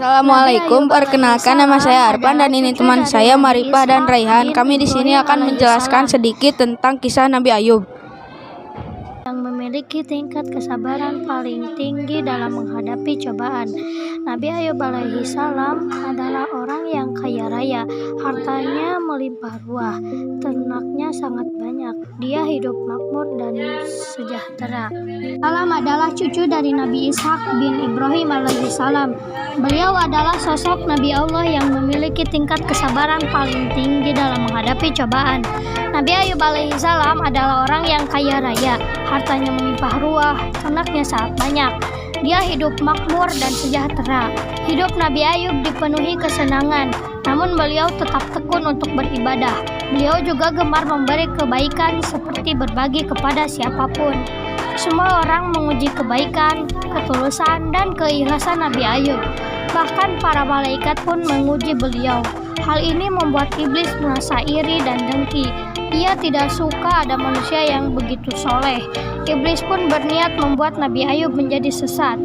Assalamualaikum, perkenalkan nama saya Arfan dan ini teman saya Marifah dan Raihan. Kami di sini akan menjelaskan sedikit tentang kisah Nabi Ayub yang memiliki tingkat kesabaran paling tinggi dalam menghadapi cobaan. Nabi Ayub alaihi salam adalah orang yang kaya raya, hartanya melimpah ruah, ternaknya sangat banyak. Dia hidup makmur dan sejahtera. Salam adalah cucu dari Nabi Ishak bin Ibrahim alaihi salam. Beliau adalah sosok Nabi Allah yang memiliki tingkat kesabaran paling tinggi dalam menghadapi cobaan. Nabi Ayub alaihi salam adalah orang yang kaya raya, hartanya melimpah ruah, ternaknya sangat banyak. Dia hidup makmur dan sejahtera. Hidup Nabi Ayub dipenuhi kesenangan, namun beliau tetap tekun untuk beribadah. Beliau juga gemar memberi kebaikan seperti berbagi kepada siapapun. Semua orang menguji kebaikan, ketulusan, dan keikhlasan Nabi Ayub. Bahkan para malaikat pun menguji beliau. Hal ini membuat iblis merasa iri dan dengki. Ia tidak suka ada manusia yang begitu soleh. Iblis pun berniat membuat Nabi Ayub menjadi sesat.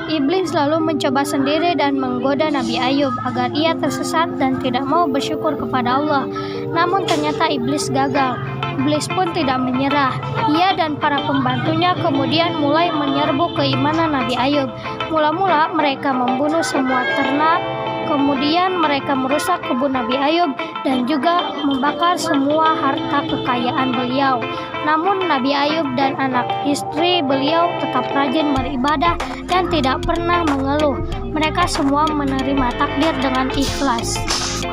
Iblis lalu mencoba sendiri dan menggoda Nabi Ayub agar ia tersesat dan tidak mau bersyukur kepada Allah. Namun ternyata iblis gagal. Iblis pun tidak menyerah. Ia dan para pembantunya kemudian mulai menyerbu keimanan Nabi Ayub. Mula-mula mereka membunuh semua ternak, kemudian mereka merusak kebun Nabi Ayub dan juga membakar semua harta kekayaan beliau. Namun Nabi Ayub dan anak istri beliau tetap rajin beribadah dan tidak pernah mengeluh. Mereka semua menerima takdir dengan ikhlas.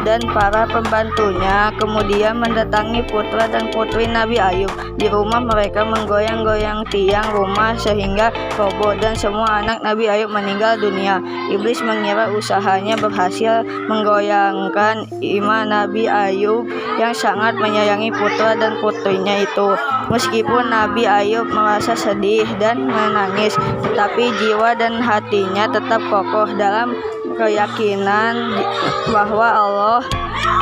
dan para pembantunya kemudian mendatangi putra dan putri Nabi Ayub. Di rumah mereka menggoyang-goyang tiang rumah sehingga roboh dan semua anak Nabi Ayub meninggal dunia. Iblis mengira usahanya berhasil menggoyangkan iman Nabi Ayub yang sangat menyayangi putra dan putrinya itu. Meskipun Nabi Ayub merasa sedih dan menangis, tetapi jiwa dan hatinya tetap kokoh dalam keyakinan bahwa Allah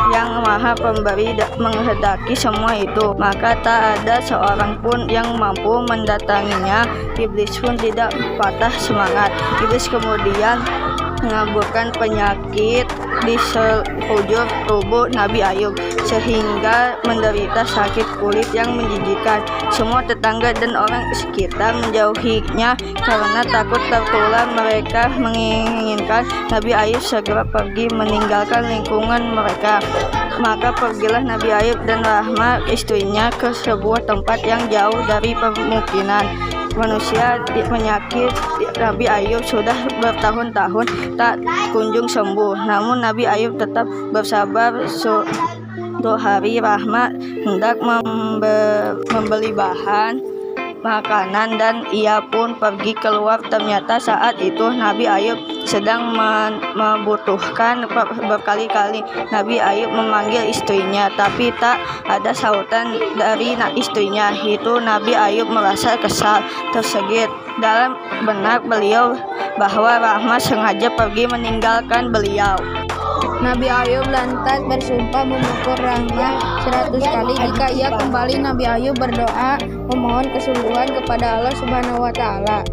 yang Maha Pemberi menghendaki semua itu, maka tak ada seorang pun yang mampu mendatanginya. Iblis pun tidak patah semangat. Iblis kemudian mengaburkan penyakit di sekujur tubuh Nabi Ayub sehingga menderita sakit kulit yang menjijikan. Semua tetangga dan orang sekitar menjauhinya karena takut tertular. Mereka menginginkan Nabi Ayub segera pergi meninggalkan lingkungan mereka. Maka pergilah Nabi Ayub dan Rahma istrinya ke sebuah tempat yang jauh dari permukiman manusia. Penyakit Nabi Ayub sudah bertahun-tahun tak kunjung sembuh, namun Nabi Ayub tetap bersabar. Suatu hari Rahma hendak membeli bahan makanan dan ia pun pergi keluar. Ternyata saat itu Nabi Ayub sedang membutuhkan. Berkali-kali Nabi Ayub memanggil istrinya, tapi tak ada sautan dari istrinya. Itu Nabi Ayub merasa kesal, tersegit dalam benak beliau bahwa Rahma sengaja pergi meninggalkan beliau. Nabi Ayub lantas bersumpah memukul Rahma 100 kali. Jika ia kembali, Nabi Ayub berdoa memohon kesembuhan kepada Allah Subhanahu wa Ta'ala.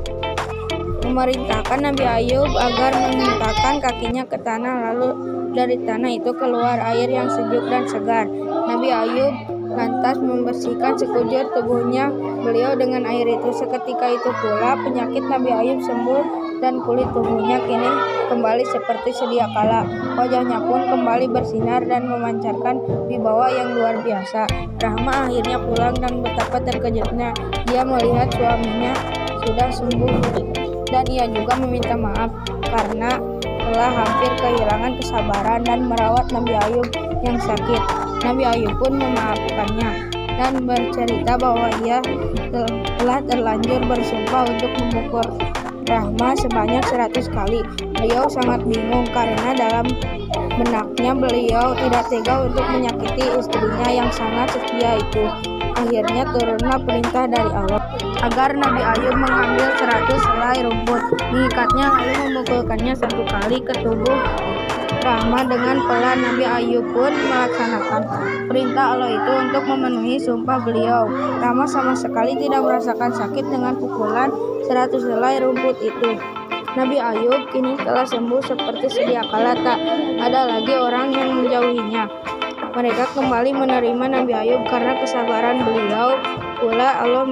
Memerintahkan Nabi Ayub agar menghentakkan kakinya ke tanah, lalu dari tanah itu keluar air yang sejuk dan segar. Nabi Ayub lantas membersihkan sekujur tubuhnya beliau dengan air itu. Seketika itu pula penyakit Nabi Ayub sembuh dan kulit tubuhnya kini kembali seperti sedia kala. Wajahnya pun kembali bersinar dan memancarkan wibawa yang luar biasa. Rahma akhirnya pulang dan betapa terkejutnya dia melihat suaminya sudah sembuh, dan ia juga meminta maaf karena telah hampir kehilangan kesabaran dan merawat Nabi Ayub yang sakit. Nabi Ayub pun memaafkannya dan bercerita bahwa ia telah terlanjur bersumpah untuk memukul Rahma sebanyak 100 kali. Beliau sangat bingung karena dalam benaknya beliau tidak tega untuk menyakiti istrinya yang sangat setia itu. Akhirnya turunlah perintah dari Allah agar Nabi Ayub mengambil 100 helai rumput, mengikatnya lalu memukulkannya 1 kali ke tubuh Rahma dengan pelan. Nabi Ayub pun melaksanakan perintah Allah itu untuk memenuhi sumpah beliau. Rahma sama sekali tidak merasakan sakit dengan pukulan 100 helai rumput itu. Nabi Ayub kini telah sembuh seperti sedia kala, tak ada lagi orang yang menjauhinya. Mereka kembali menerima Nabi Ayub karena kesabaran beliau. Pula Allah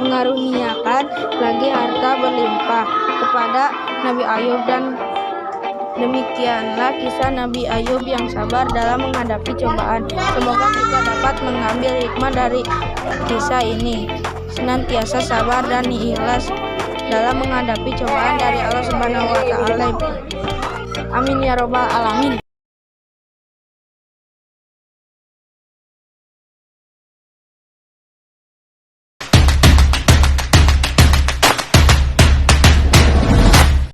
mengaruniakan lagi harta berlimpah kepada Nabi Ayub, dan demikianlah kisah Nabi Ayub yang sabar dalam menghadapi cobaan. Semoga kita dapat mengambil hikmah dari kisah ini, senantiasa sabar dan ikhlas dalam menghadapi cobaan dari Allah Subhanahu wa Ta'ala. Amin ya Rabbal Alamin.